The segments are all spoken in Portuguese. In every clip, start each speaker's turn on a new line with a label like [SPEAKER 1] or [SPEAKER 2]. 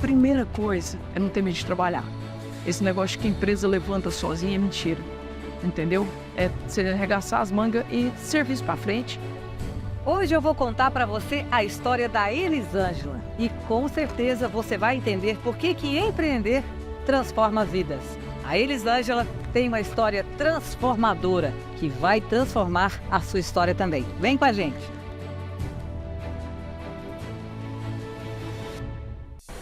[SPEAKER 1] Primeira coisa é não ter medo de trabalhar. Esse negócio de que a empresa levanta sozinha é mentira, entendeu? É você arregaçar as mangas e serviço pra frente.
[SPEAKER 2] Hoje eu vou contar para você a história da Elisângela e com certeza você vai entender por que empreender transforma vidas. A Elisângela tem uma história transformadora que vai transformar a sua história também. Vem com a gente!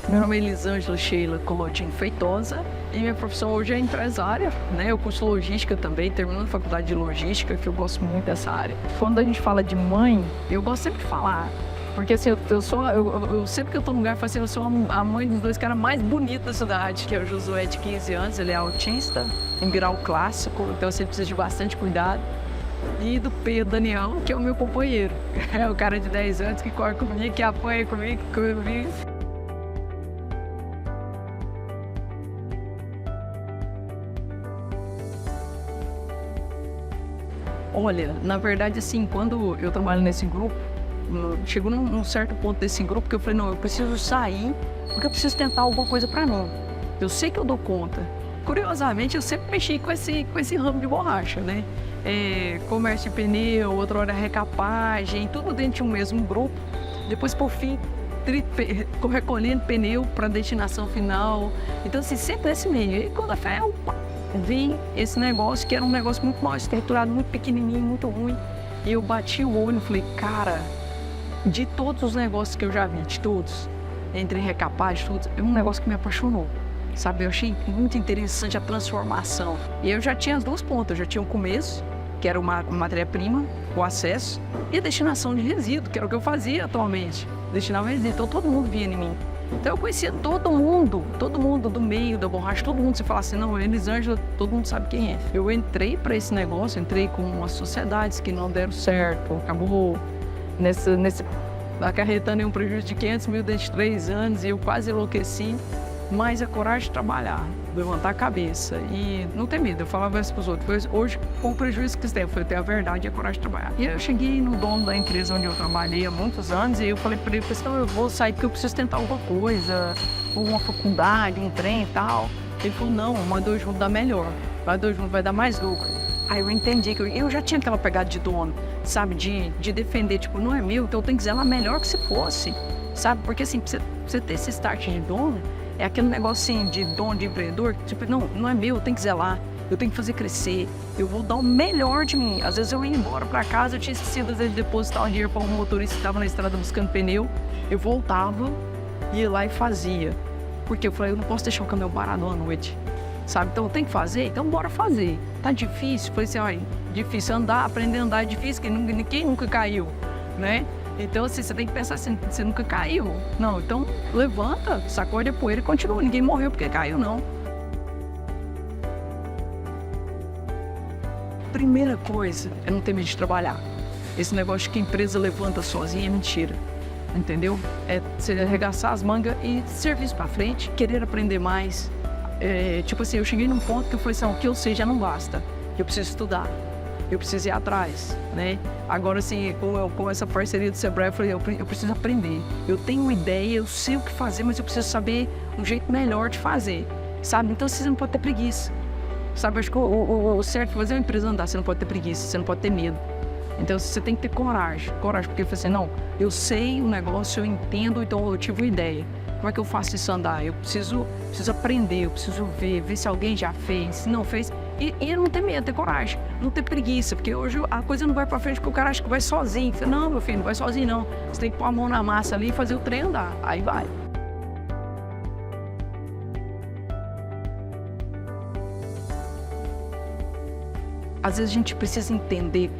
[SPEAKER 1] Meu nome é Elisângela Sheila Colotin Feitosa e minha profissão hoje é empresária, né? Eu curso logística também, terminando a faculdade de logística, que eu gosto muito dessa área. Quando a gente fala de mãe, eu gosto sempre de falar, porque assim, eu sempre que eu tô num lugar, eu falo assim, eu sou a mãe dos dois caras mais bonitos da cidade, que é o Josué de 15 anos, ele é autista, em grau clássico, então assim, ele precisa de bastante cuidado. E do Pedro Daniel, que é o meu companheiro, é o cara de 10 anos que corre comigo, que apanha comigo. Olha, na verdade, assim, quando eu trabalho nesse grupo, chegou num certo ponto desse grupo que eu falei, não, eu preciso sair, porque eu preciso tentar alguma coisa pra mim. Eu sei que eu dou conta. Curiosamente, eu sempre mexi com esse ramo de borracha, né? Comércio de pneu, outra hora recapagem, tudo dentro de um mesmo grupo. Depois, por fim, recolhendo pneu para destinação final. Então, assim, sempre nesse meio. E quando a fé, vi esse negócio, que era um negócio muito mal estruturado, muito pequenininho, muito ruim. E eu bati o olho e falei, cara, de todos os negócios que eu já vi, de todos, entre recapagem, tudo, é um negócio que me apaixonou, sabe? Eu achei muito interessante a transformação. E eu já tinha as duas pontas, eu já tinha o começo, que era uma matéria-prima, o acesso, e a destinação de resíduo, que era o que eu fazia atualmente. Destinava resíduo, então todo mundo via em mim. Então eu conhecia todo mundo do meio da borracha, todo mundo. Se falar assim, não, Elisângela, todo mundo sabe quem é. Eu entrei para esse negócio, entrei com umas sociedades que não deram certo, acabou acarretando um prejuízo de 500 mil dentro de 3 anos e eu quase enlouqueci. Mas a coragem de trabalhar, levantar a cabeça e não ter medo. Eu falava isso para os outros. Hoje, com o prejuízo que tem, foi ter a verdade e a coragem de trabalhar. E aí eu cheguei no dono da empresa onde eu trabalhei há muitos anos e eu falei para ele, então eu vou sair porque eu preciso tentar alguma coisa, uma faculdade, um trem e tal. Ele falou, não, uma 2 juntos dá melhor, uma 2 juntos vai dar mais lucro. Aí eu entendi que eu já tinha aquela pegada de dono, sabe, de defender, tipo, não é meu, então eu tenho que zelar melhor que se fosse, sabe, porque assim, pra você ter esse start de dono, é aquele negócio assim, de dono, de empreendedor, tipo, não é meu, eu tenho que zelar, eu tenho que fazer crescer, eu vou dar o melhor de mim. Às vezes eu ia embora pra casa, eu tinha esquecido às vezes, de depositar o dinheiro para um motorista que estava na estrada buscando pneu, eu voltava, ia lá e fazia, porque eu falei, eu não posso deixar o caminhão parado à noite, sabe, então eu tenho que fazer, então bora fazer. Tá difícil? Falei assim, olha, difícil andar, aprender a andar é difícil, que ninguém nunca caiu, né? Então, assim, você tem que pensar assim, você nunca caiu. Não, então levanta, sacode a poeira e continua. Ninguém morreu porque caiu, não. Primeira coisa é não ter medo de trabalhar. Esse negócio de que a empresa levanta sozinha é mentira, entendeu? É você arregaçar as mangas e serviço pra frente, querer aprender mais. Tipo assim, eu cheguei num ponto que eu falei assim, o que eu sei já não basta. Eu preciso estudar. Eu preciso ir atrás, né? Agora, assim, com essa parceria do Sebrae, eu falei, eu preciso aprender. Eu tenho uma ideia, eu sei o que fazer, mas eu preciso saber um jeito melhor de fazer, sabe? Então, você não pode ter preguiça, sabe? Acho que o certo é fazer uma empresa andar, você não pode ter preguiça, você não pode ter medo. Então, você tem que ter coragem, porque eu falei assim, não, eu sei o negócio, eu entendo, então eu tive uma ideia. Como é que eu faço isso andar? Eu preciso aprender, eu preciso ver se alguém já fez, se não fez. E não ter medo, ter coragem, não ter preguiça, porque hoje a coisa não vai pra frente porque o cara acha que vai sozinho. Não, meu filho, não vai sozinho não. Você tem que pôr a mão na massa ali e fazer o trem andar. Aí vai. Às vezes a gente precisa entender.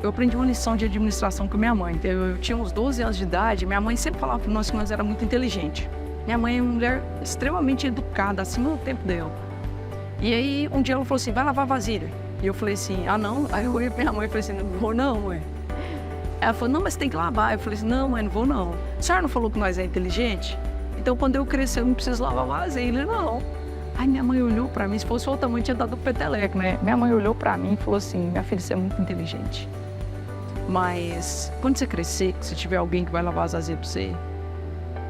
[SPEAKER 1] Eu aprendi uma lição de administração com minha mãe. Eu tinha uns 12 anos de idade, minha mãe sempre falava para nós que nós éramos muito inteligentes. Minha mãe é uma mulher extremamente educada, acima do tempo dela. E aí, um dia ela falou assim, vai lavar vasilha. E eu falei assim, ah não? Aí eu olhei pra minha mãe e falei assim, não vou não, mãe. Ela falou, não, mas você tem que lavar. Eu falei assim, não, mãe, não vou não. A senhora não falou que nós é inteligente? Então, quando eu crescer, eu não preciso lavar vasilha, não. Aí minha mãe olhou pra mim, se fosse outra mãe, tinha dado o peteleco, né? Minha mãe olhou pra mim e falou assim, minha filha, você é muito inteligente. Mas, quando você crescer, se tiver alguém que vai lavar as vasilhas pra você,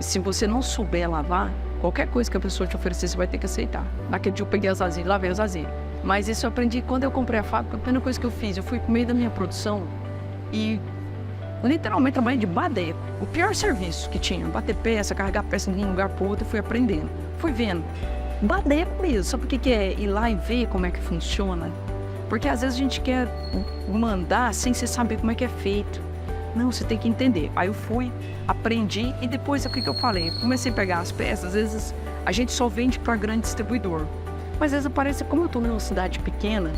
[SPEAKER 1] se você não souber lavar, Qualquer coisa que a pessoa te oferecer, você vai ter que aceitar. Naquele dia eu peguei as vasilhas, lavei as vasilhas. Mas isso eu aprendi quando eu comprei a fábrica. A primeira coisa que eu fiz, eu fui pro meio da minha produção e literalmente trabalhei de badeiro. O pior serviço que tinha, bater peça, carregar peça de um lugar pro outro, eu fui aprendendo. Fui vendo. Badeiro mesmo. Sabe o que é ir lá e ver como é que funciona? Porque às vezes a gente quer mandar sem você saber como é que é feito. Não, você tem que entender. Aí eu fui, aprendi e depois o que eu falei? Eu comecei a pegar as peças, às vezes a gente só vende para grande distribuidor. Mas às vezes aparece, como eu estou numa cidade pequena,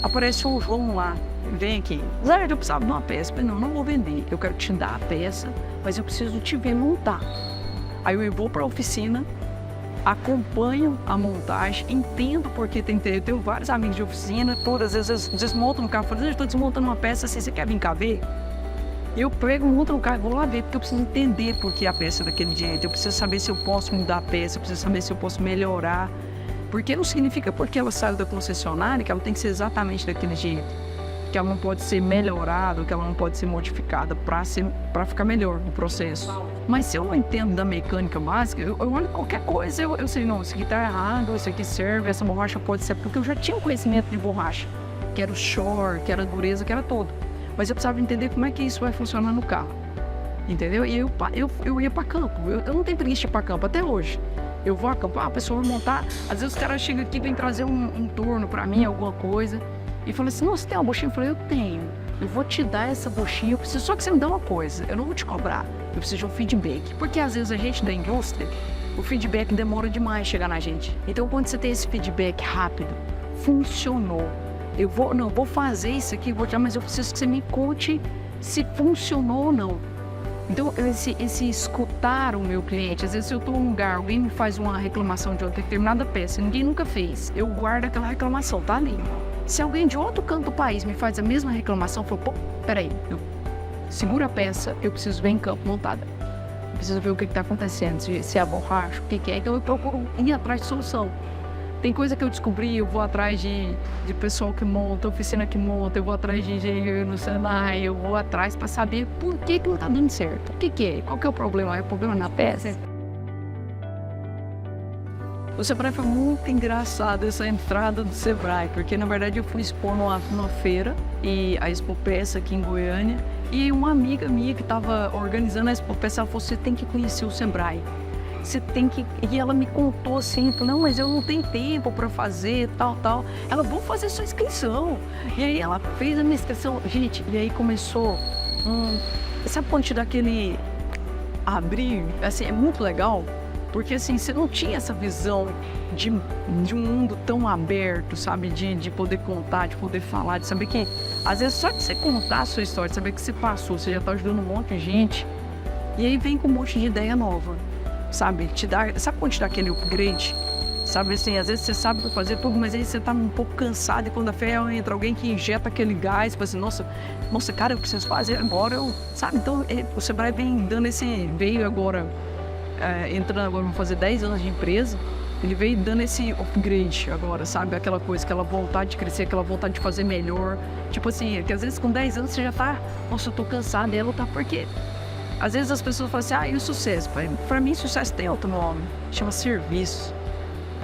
[SPEAKER 1] aparece o João lá, vem aqui. Zé, eu precisava de uma peça. Eu falei, não vou vender. Eu quero te dar a peça, mas eu preciso te ver montar. Aí eu vou para a oficina, acompanho a montagem, entendo porque tem que ter. Eu tenho vários amigos de oficina, todas as vezes desmontam o carro, falam, eu estou desmontando uma peça, assim, você quer vir cá ver? Eu pego, monto no carro e vou lá ver, porque eu preciso entender por que a peça é daquele jeito. Eu preciso saber se eu posso mudar a peça, eu preciso saber se eu posso melhorar. Porque não significa porque ela saiu da concessionária que ela tem que ser exatamente daquele jeito. Que ela não pode ser melhorada, que ela não pode ser modificada para ficar melhor o processo. Mas se eu não entendo da mecânica básica, eu olho qualquer coisa, eu sei, não, isso aqui tá errado, isso aqui serve, essa borracha pode ser, porque eu já tinha um conhecimento de borracha, que era o shore, que era a dureza, que era todo. Mas eu precisava entender como é que isso vai funcionar no carro, entendeu? E eu ia para campo, eu não tenho preguiça de ir para campo até hoje. Eu vou a campo, a pessoa vai montar, às vezes os caras chegam aqui e vêm trazer um torno para mim, alguma coisa, e falam assim, nossa, você tem uma buchinha? Eu falei, eu tenho, eu vou te dar essa buchinha, eu preciso só que você me dá uma coisa, eu não vou te cobrar, eu preciso de um feedback, porque às vezes a gente da indústria, o feedback demora demais chegar na gente. Então quando você tem esse feedback rápido, funcionou. Eu vou fazer isso aqui, mas eu preciso que você me conte se funcionou ou não. Então, esse escutar o meu cliente, às vezes eu estou em um lugar, alguém me faz uma reclamação de uma determinada peça, ninguém nunca fez, eu guardo aquela reclamação, tá ali. Se alguém de outro canto do país me faz a mesma reclamação, eu falo, pô, peraí, eu seguro a peça, eu preciso ver em campo montada. Eu preciso ver o que está acontecendo, se é a borracha, o que é. Então eu procuro ir atrás de solução. Tem coisa que eu descobri, eu vou atrás de pessoal que monta, oficina que monta, eu vou atrás de engenheiro no Senai, eu vou atrás para saber por que não tá dando certo. O que é? Qual que é o problema? É o problema na peça? O Sebrae foi muito engraçado essa entrada do Sebrae, porque na verdade eu fui expor numa feira, e a Expo Peça aqui em Goiânia, e uma amiga minha que estava organizando a Expo Peça, ela falou, você tem que conhecer o Sebrae. Você tem que... E ela me contou assim, falou, não, mas eu não tenho tempo para fazer, tal. Ela, vou fazer sua inscrição. E aí ela fez a minha inscrição. Gente, e aí começou... sabe quando te dá aquele abrir? Assim, é muito legal, porque assim, você não tinha essa visão de um mundo tão aberto, sabe? De poder contar, de poder falar, de saber que... Às vezes só de você contar a sua história, de saber que você passou, você já está ajudando um monte de gente. E aí vem com um monte de ideia nova. Sabe, sabe quando te dá aquele upgrade? Sabe assim, às vezes você sabe fazer tudo, mas aí você tá um pouco cansado e quando a fé entra alguém que injeta aquele gás, fala assim, nossa, cara, eu preciso fazer agora, sabe? Então o Sebrae veio agora, entrando agora, vamos fazer 10 anos de empresa, ele veio dando esse upgrade agora, sabe? Aquela coisa, aquela vontade de crescer, aquela vontade de fazer melhor. Tipo assim, que às vezes com 10 anos você já tá, nossa, eu tô cansado, e ela tá, por quê? Às vezes as pessoas falam assim, e o sucesso? Para mim, sucesso tem outro nome, chama serviço,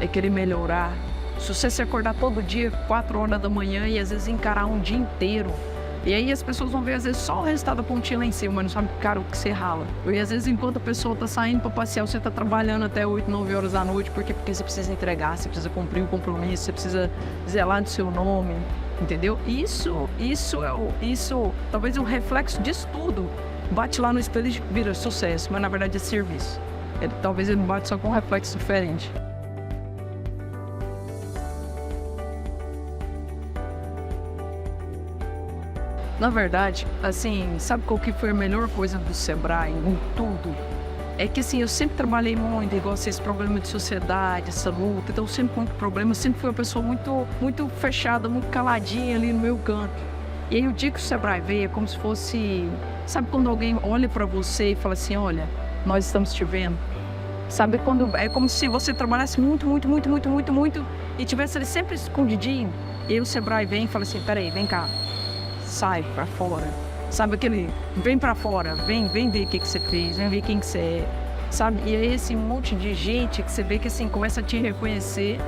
[SPEAKER 1] é querer melhorar. Sucesso é acordar todo dia, 4 horas da manhã e às vezes encarar um dia inteiro. E aí as pessoas vão ver às vezes só o resultado da pontinha lá em cima, mas não sabe, cara, o que você rala. E às vezes enquanto a pessoa tá saindo para passear, você tá trabalhando até 8, 9 horas da noite, porque você precisa entregar, você precisa cumprir o compromisso, você precisa zelar do seu nome, entendeu? Isso talvez é um reflexo disso tudo. Bate lá no espelho e vira sucesso, mas na verdade é serviço. Talvez ele bate só com um reflexo diferente. Na verdade, assim, sabe qual que foi a melhor coisa do Sebrae em tudo? É que assim, eu sempre trabalhei muito, igual esse problema de sociedade, essa luta, então sempre com muito problema, eu sempre fui uma pessoa muito fechada, muito caladinha ali no meu canto. E aí o dia que o Sebrae veio é como se fosse... Sabe quando alguém olha para você e fala assim, olha, nós estamos te vendo? Sabe quando... É como se você trabalhasse muito e tivesse ali sempre escondidinho. E aí o Sebrae vem e fala assim, peraí, vem cá, sai pra fora. Sabe aquele, vem pra fora, vem ver o que você fez, vem ver quem que você é. sabe? E aí esse monte de gente que você vê que assim começa a te reconhecer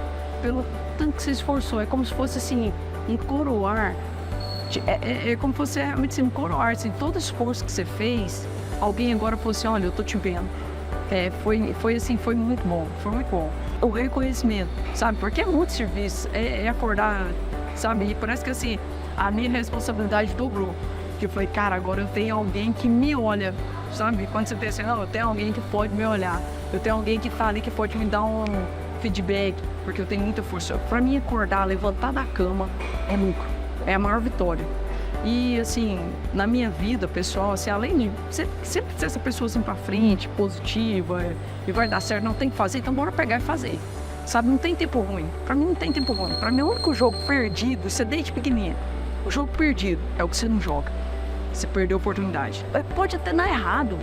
[SPEAKER 1] pelo tanto que você esforçou. É como se fosse assim um coroar. É como se fosse realmente assim, um coroar. Assim, todo esforço que você fez, alguém agora falou assim, olha, eu tô te vendo. Foi assim, foi muito bom. O reconhecimento, sabe? Porque é muito serviço. É acordar, sabe? E parece que assim, a minha responsabilidade dobrou. Que eu falei, cara, agora eu tenho alguém que me olha, sabe? Quando você pensa, não, eu tenho alguém que pode me olhar. Eu tenho alguém que tá ali que pode me dar um feedback, porque eu tenho muita força. Pra mim, acordar, levantar da cama é lucro. É a maior vitória. E, assim, na minha vida, pessoal, assim, além de sempre ser essa pessoa assim pra frente, positiva, e vai dar certo, não tem que fazer, então bora pegar e fazer. Sabe, não tem tempo ruim. Pra mim não tem tempo ruim. Pra mim, o único jogo perdido, você desde pequenininha, o jogo perdido é o que você não joga. Você perdeu a oportunidade. Pode até dar errado,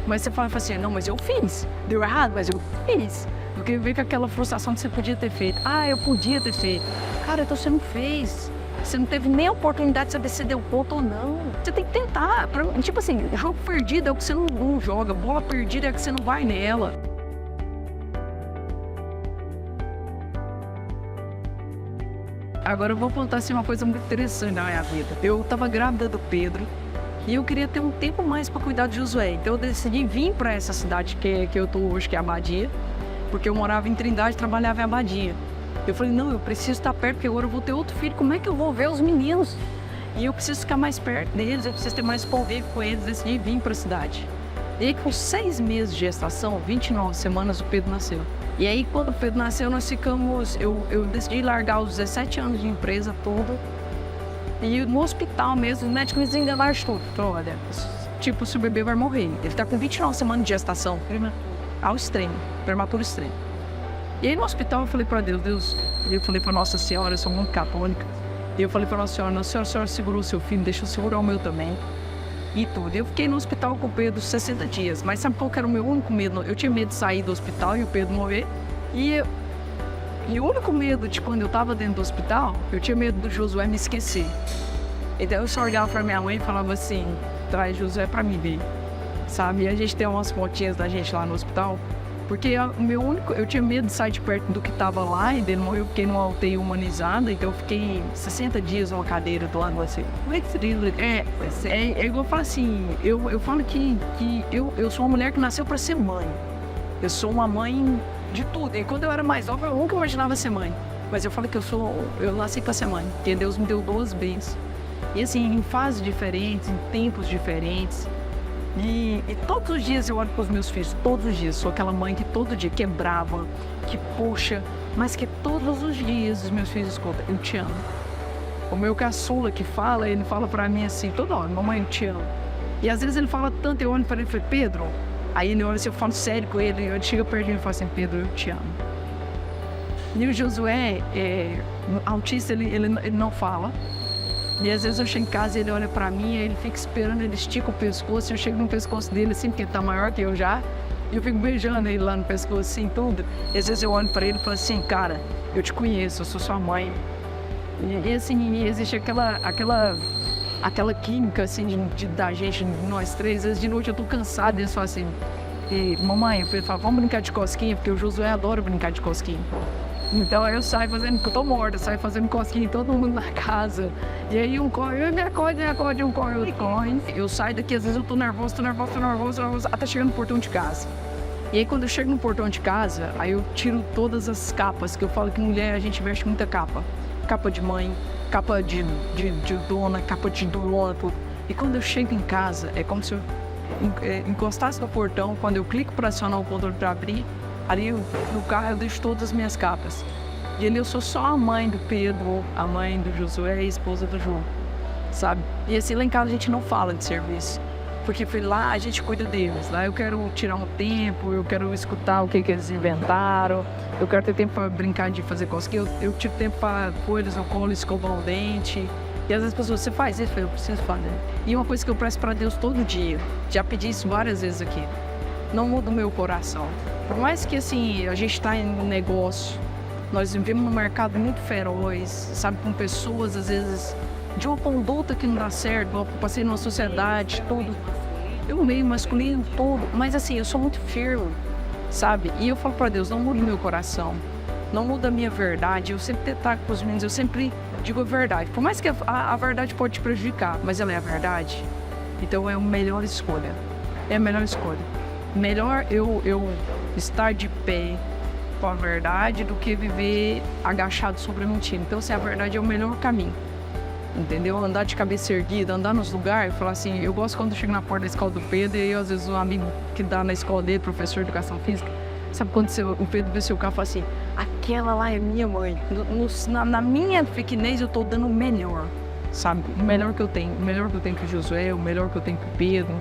[SPEAKER 1] mas você fala assim, não, mas eu fiz. Deu errado, mas eu fiz. Porque vem com aquela frustração que você podia ter feito. Ah, eu podia ter feito. Cara, então você não fez. Você não teve nem a oportunidade de saber se deu ponto ou não. Você tem que tentar. Tipo assim, jogo perdido é o que você não joga. Bola perdida é a que você não vai nela. Agora eu vou contar assim, uma coisa muito interessante na minha vida. Eu tava grávida do Pedro e eu queria ter um tempo mais para cuidar de Josué. Então eu decidi vir para essa cidade que eu tô hoje, que é Abadia, porque eu morava em Trindade e trabalhava em Abadia. Eu falei, não, eu preciso estar perto, porque agora eu vou ter outro filho. Como é que eu vou ver os meninos? E eu preciso ficar mais perto deles, eu preciso ter mais convívio com eles. Decidi vir para a cidade. E aí, com 6 meses de gestação, 29 semanas, o Pedro nasceu. E aí, quando o Pedro nasceu, nós ficamos... Eu decidi largar os 17 anos de empresa toda. E no hospital mesmo, os médicos me desenganaram tudo. Então, olha, tipo, se o bebê vai morrer. Ele tá com 29 semanas de gestação. Ao extremo, prematuro extremo. E aí, no hospital, eu falei para Deus, eu falei para Nossa Senhora, eu sou muito católica. E eu falei para Nossa Senhora, a senhora segurou o seu filho, deixa eu segurar o meu também. E tudo. Eu fiquei no hospital com o Pedro 60 dias. Mas sabe qual que era o meu único medo? Eu tinha medo de sair do hospital e o Pedro morrer. E o único medo de quando eu tava dentro do hospital, eu tinha medo do Josué me esquecer. Então eu só olhava pra minha mãe e falava assim, traz Josué pra mim ver. Sabe? E a gente tem umas fotinhas da gente lá no hospital. Porque eu tinha medo de sair de perto do que tava lá e dele morreu. Eu fiquei numa UTI humanizada, então eu fiquei 60 dias numa cadeira do lado assim. Como é que seria? É igual eu falo assim, eu falo que eu sou uma mulher que nasceu pra ser mãe. Eu sou uma mãe de tudo. E quando eu era mais nova, eu nunca imaginava ser mãe. Mas eu falo que eu nasci pra ser mãe, porque Deus me deu 2 bênçãos. E assim, em fases diferentes, em tempos diferentes. E todos os dias eu olho para os meus filhos, todos os dias. Sou aquela mãe que todo dia quebrava, que puxa, mas que todos os dias os meus filhos escutam, eu te amo. O meu caçula que fala, ele fala para mim assim, toda hora, mamãe, eu te amo. E às vezes ele fala tanto, eu olho para ele e falo, Pedro. Aí ele olha assim, eu falo sério com ele, eu chego perto dele e falo assim, Pedro, eu te amo. E o Josué, autista, ele não fala. E às vezes eu chego em casa e ele olha pra mim, aí ele fica esperando, ele estica o pescoço, eu chego no pescoço dele assim, porque ele tá maior que eu já, e eu fico beijando ele lá no pescoço assim, tudo. E às vezes eu olho pra ele e falo assim, cara, eu te conheço, eu sou sua mãe. E assim, existe aquela química assim, da gente, nós três. Às vezes de noite eu tô cansado e eles falam assim, mamãe, eu falo, vamos brincar de cosquinha, porque o Josué adora brincar de cosquinha. Então eu saio fazendo, eu tô morta, saio fazendo cosquinha em todo mundo na casa. E aí um corre, me acorde, um corre, outro corre. Eu saio daqui, às vezes eu tô nervoso, até chegar no portão de casa. E aí quando eu chego no portão de casa, aí eu tiro todas as capas, que eu falo que mulher, a gente veste muita capa. Capa de mãe, capa de dona, capa de dona, tudo. E quando eu chego em casa, é como se eu encostasse no portão, quando eu clico para acionar o controle para abrir, ali no carro eu deixo todas as minhas capas. E ali eu sou só a mãe do Pedro, a mãe do Josué e a esposa do João, sabe? E assim, lá em casa a gente não fala de serviço, porque lá a gente cuida deles. Lá eu quero tirar um tempo, eu quero escutar o que eles inventaram, eu quero ter tempo para brincar de fazer cosquinha, eu tiro tempo para pôr eles no colo, escovar o dente. E às vezes as pessoas, você faz isso? Eu preciso fazer. E uma coisa que eu peço para Deus todo dia, já pedi isso várias vezes aqui, não muda o meu coração. Por mais que assim, a gente está em um negócio, nós vivemos num mercado muito feroz, sabe, com pessoas às vezes de uma conduta que não dá certo, eu passei numa sociedade, tudo. Eu leio masculino todo, mas assim, eu sou muito firme, sabe? E eu falo pra Deus, não muda meu coração, não muda a minha verdade. Eu sempre detalho com os meninos, eu sempre digo a verdade. Por mais que a verdade pode te prejudicar, mas ela é a verdade. Então é a melhor escolha. É a melhor escolha. Melhor eu estar de pé com a verdade do que viver agachado sobre a mentira. Então, assim, a verdade é o melhor caminho. Entendeu? Andar de cabeça erguida, andar nos lugares, falar assim, eu gosto quando eu chego na porta da escola do Pedro e às vezes um amigo que dá na escola dele, professor de educação física, sabe quando o Pedro vê seu carro e fala assim, aquela lá é minha mãe. Na minha pequenez eu tô dando o melhor, sabe? O melhor que eu tenho. O melhor que eu tenho com o Josué, o melhor que eu tenho com o Pedro.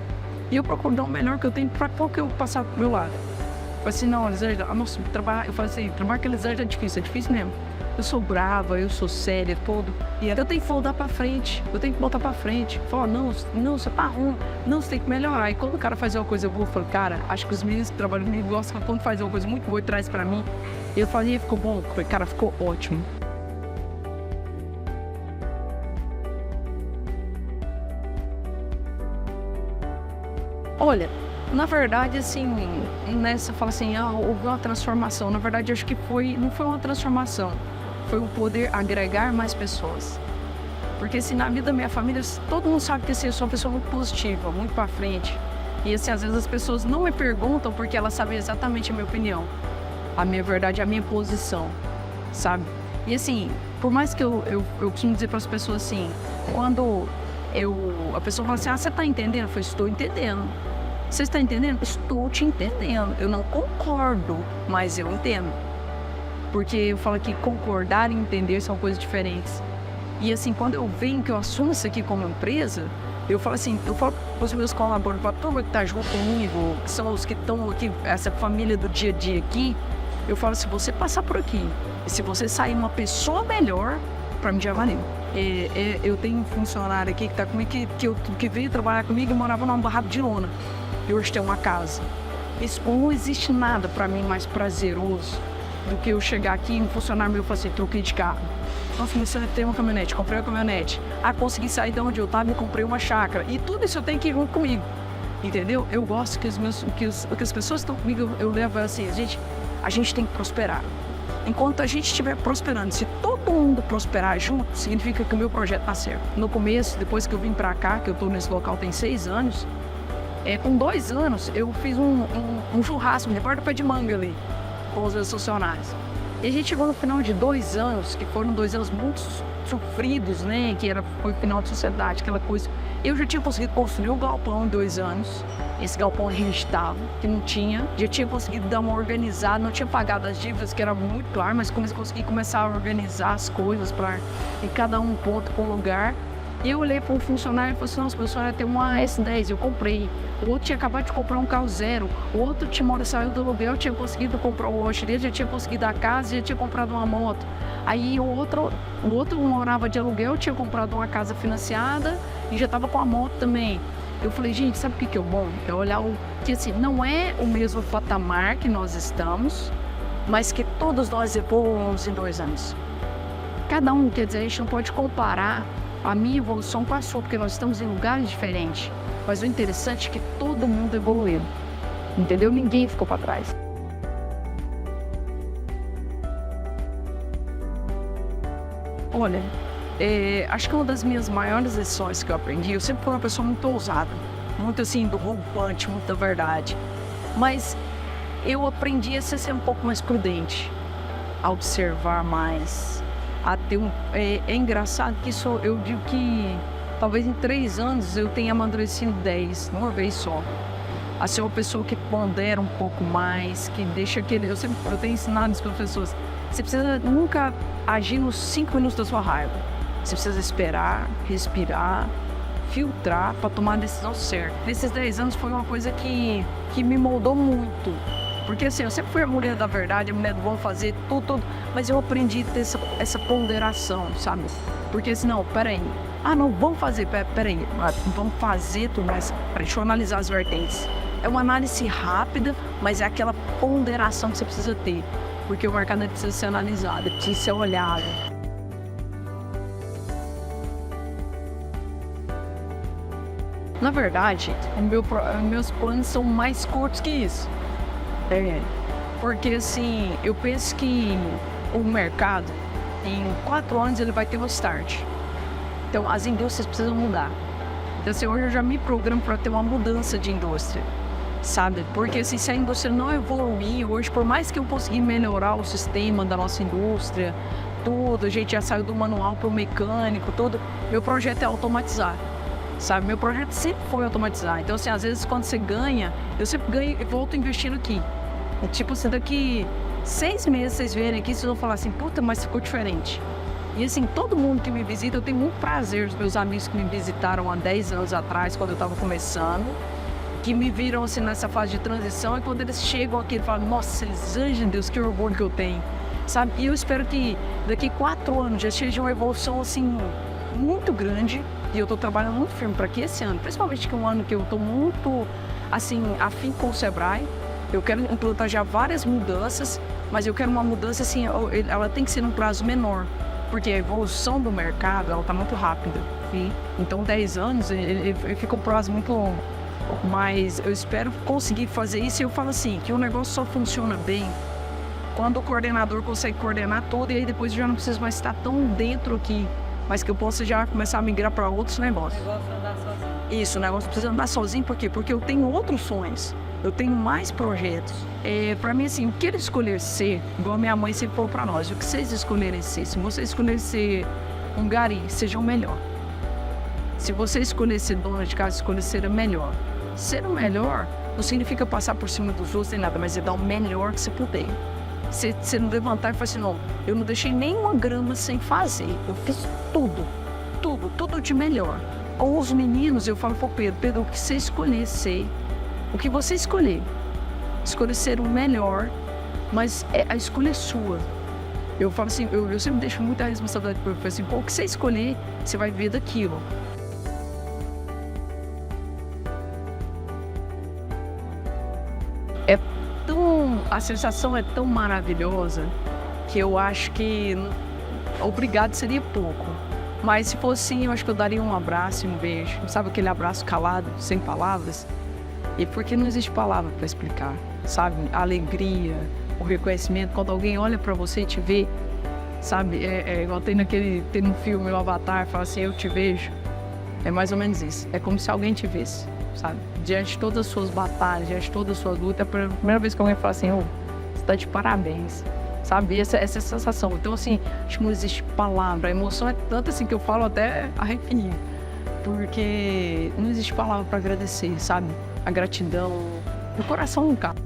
[SPEAKER 1] E eu procuro dar o melhor que eu tenho pra qualquer um passar pro meu lado. Eu falei assim, não, Elisângela, nossa, eu falei assim, trabalhar com a Elisângela é difícil mesmo. Eu sou brava, eu sou séria, tudo. E eu tenho que voltar pra frente, eu tenho que botar pra frente. Falar, não, você tá ruim, não, você tem que melhorar. E quando o cara faz uma coisa boa, eu falo, cara, acho que os meninos que trabalham comigo gostam quando faz uma coisa muito boa e traz pra mim. Eu falei, ficou bom? Eu falei, cara, ficou ótimo. Olha, na verdade, assim, nessa fala assim, houve uma transformação. Na verdade, acho que não foi uma transformação. Foi o poder agregar mais pessoas. Porque assim, na vida da minha família, todo mundo sabe que assim, eu sou uma pessoa muito positiva, muito pra frente. E assim, às vezes as pessoas não me perguntam porque elas sabem exatamente a minha opinião. A minha verdade, a minha posição, sabe? E assim, por mais que eu costumo dizer para as pessoas assim, quando a pessoa fala assim, você tá entendendo? Eu falo, estou entendendo. Você está entendendo? Estou te entendendo. Eu não concordo, mas eu entendo. Porque eu falo que concordar e entender são coisas diferentes. E assim, quando eu venho, que eu assumo isso aqui como empresa, eu falo assim, eu falo para os meus colaboradores, para a turma que está junto comigo, que são os que estão aqui, essa família do dia a dia aqui, eu falo, se você passar por aqui, e se você sair uma pessoa melhor, para mim já valeu. Eu tenho um funcionário aqui que está comigo, que veio trabalhar comigo e morava num barraco de lona. E hoje tem uma casa. Isso, não existe nada para mim mais prazeroso do que eu chegar aqui e um funcionário meu falar assim, troquei de carro. Nossa, você tem uma caminhonete, comprei uma caminhonete. Consegui sair de onde eu estava e comprei uma chácara. E tudo isso eu tenho que ir junto comigo. Entendeu? Eu gosto que as pessoas que estão comigo, eu levo assim, a gente tem que prosperar. Enquanto a gente estiver prosperando, se todo mundo prosperar junto, significa que o meu projeto está certo. No começo, depois que eu vim para cá, que eu estou nesse local tem 6 anos, com 2 anos, eu fiz um churrasco, um repórter pé de manga ali, com os meus funcionários. E a gente chegou no final de 2 anos, que foram 2 anos muito sofridos, né? Foi final de sociedade, aquela coisa. Eu já tinha conseguido construir um galpão em 2 anos. Esse galpão a gente estava, que não tinha. Já tinha conseguido dar uma organizada, não tinha pagado as dívidas, que era muito claro, mas consegui começar a organizar as coisas para em cada um ponto com lugar. E eu olhei para um funcionário e falei assim, nossa, o funcionário tem uma S10, eu comprei. O outro tinha acabado de comprar um carro zero. O outro saiu do aluguel, tinha conseguido comprar o lanche dele, já tinha conseguido a casa, já tinha comprado uma moto. Aí o outro morava de aluguel, tinha comprado uma casa financiada e já estava com a moto também. Eu falei, gente, sabe o que é o bom? É olhar que assim, não é o mesmo patamar que nós estamos, mas que todos nós evoluímos em 2 anos. Cada um, quer dizer, a gente não pode comparar a minha evolução com a sua, porque nós estamos em lugares diferentes. Mas o interessante é que todo mundo evoluiu, entendeu? Ninguém ficou para trás. Olha, acho que uma das minhas maiores lições que eu aprendi, eu sempre fui uma pessoa muito ousada, muito assim, do rompante, muito da verdade. Mas eu aprendi a ser um pouco mais prudente, a observar mais, a ter é engraçado que eu digo que talvez em 3 anos eu tenha amadurecido 10, uma vez só. A ser uma pessoa que pondera um pouco mais, que deixa aquele... Eu tenho ensinado isso para as pessoas. Você precisa nunca agir nos 5 minutos da sua raiva. Você precisa esperar, respirar, filtrar para tomar a decisão certa. Nesses 10 anos foi uma coisa que me moldou muito. Porque assim, eu sempre fui a mulher da verdade, a mulher do vamos fazer tudo, mas eu aprendi a ter essa ponderação, sabe? Porque assim, não, peraí. Não, vamos fazer, peraí, vamos fazer tudo, mas deixa eu analisar as vertentes. É uma análise rápida, mas é aquela ponderação que você precisa ter. Porque o mercado precisa ser analisado, precisa ser olhado. Na verdade, meus planos são mais curtos que isso. Porque assim, eu penso que o mercado, em 4 anos, ele vai ter um start. Então, as indústrias precisam mudar. Então, assim, hoje eu já me programo para ter uma mudança de indústria, sabe? Porque assim, se a indústria não evoluir hoje, por mais que eu conseguir melhorar o sistema da nossa indústria, tudo, a gente já saiu do manual para o mecânico, tudo, meu projeto é automatizar. Sabe, meu projeto sempre foi automatizar. Então, assim, às vezes quando você ganha, eu sempre ganho e volto investindo aqui. E, tipo, assim, daqui 6 meses vocês verem aqui, vocês vão falar assim, puta, mas ficou diferente. E assim, todo mundo que me visita, eu tenho muito prazer, os meus amigos que me visitaram há 10 anos atrás, quando eu estava começando, que me viram assim nessa fase de transição, e quando eles chegam aqui, eles falam, nossa, Elisângela, Deus, que orgulho que eu tenho. Sabe? E eu espero que daqui 4 anos já seja uma evolução assim muito grande. E eu estou trabalhando muito firme para que esse ano, principalmente que é um ano que eu estou muito, assim, afim com o Sebrae. Eu quero implantar já várias mudanças, mas eu quero uma mudança, assim, ela tem que ser num prazo menor. Porque a evolução do mercado, ela está muito rápida. Então, 10 anos, ele fica um prazo muito longo. Mas eu espero conseguir fazer isso. E eu falo assim, que o negócio só funciona bem quando o coordenador consegue coordenar tudo. E aí depois eu já não preciso mais estar tão dentro aqui, mas que eu possa já começar a migrar para outros negócios.
[SPEAKER 2] O negócio é andar sozinho.
[SPEAKER 1] Isso, o negócio precisa andar sozinho, por quê? Porque eu tenho outros sonhos, eu tenho mais projetos. Para mim, assim, o que eles escolher ser, igual a minha mãe sempre falou para nós, o que vocês escolherem ser, se vocês escolherem ser um gari, seja o melhor. Se você escolher ser dona de casa, escolher ser o melhor. Ser o melhor não significa passar por cima dos outros nem nada, mas é dar o melhor que você puder. Você não levantar e falar assim, não, eu não deixei nenhuma grama sem fazer. Eu fiz tudo de melhor. Com os meninos, eu falo pro Pedro, o que você escolher ser, o que você escolher ser o melhor, mas a escolha é sua. Eu falo assim, eu sempre deixo muita responsabilidade para ele, assim, o que você escolher, você vai ver daquilo. A sensação é tão maravilhosa que eu acho que obrigado seria pouco. Mas se fosse assim, eu acho que eu daria um abraço e um beijo. Sabe aquele abraço calado, sem palavras? E porque não existe palavra para explicar, sabe? A alegria, o reconhecimento, quando alguém olha para você e te vê, sabe? É igual tem no filme o Avatar, fala assim, eu te vejo. É mais ou menos isso. É como se alguém te visse, sabe? Diante de todas as suas batalhas, diante de todas as suas lutas, é a primeira vez que alguém fala assim, você tá de parabéns, sabe? Essa sensação. Então, assim, acho que não existe palavra. A emoção é tanta assim que eu falo até arrepio. Porque não existe palavra para agradecer, sabe? A gratidão, o coração não cabe.